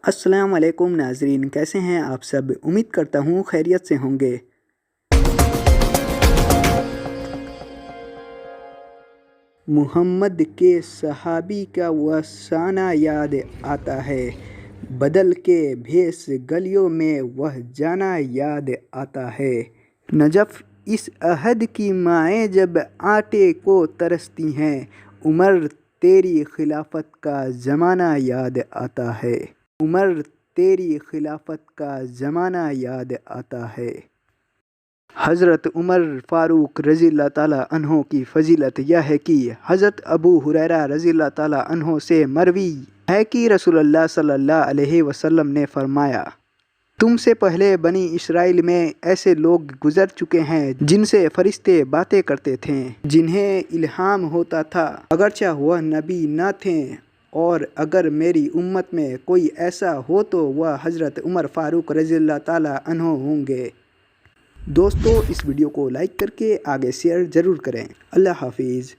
अस्सलाम वालेकुम नाज़रीन, कैसे हैं आप सब। उम्मीद करता हूँ खैरियत से होंगे। मुहम्मद के सहाबी का वह शाना याद आता है, बदल के भेस गलियों में वह जाना याद आता है। नजफ़ इस अहद की माएँ जब आटे को तरसती हैं, उमर तेरी खिलाफत का ज़माना याद आता है। उमर तेरी खिलाफत का ज़माना याद आता है। हज़रत उमर फ़ारूक रज़ी अल्लाह ताला अन्हो की फ़जीलत यह है कि हज़रत अबू हुरैरा रज़ी अल्लाह ताला अन्हो से मरवी है कि रसूलुल्लाह सल्लल्लाहु अलैहि वसल्लम ने फरमाया, तुमसे पहले बनी इस्राइल में ऐसे लोग गुजर चुके हैं जिनसे फरिश्ते बातें करते थे, जिन्हें इल्हाम होता था, अगरचे वह नबी न थे, और अगर मेरी उम्मत में कोई ऐसा हो तो वह हज़रत उमर फ़ारूक रज़ी अल्लाह ताला अन्हो होंगे। दोस्तों, इस वीडियो को लाइक करके आगे शेयर ज़रूर करें। अल्लाह हाफिज़।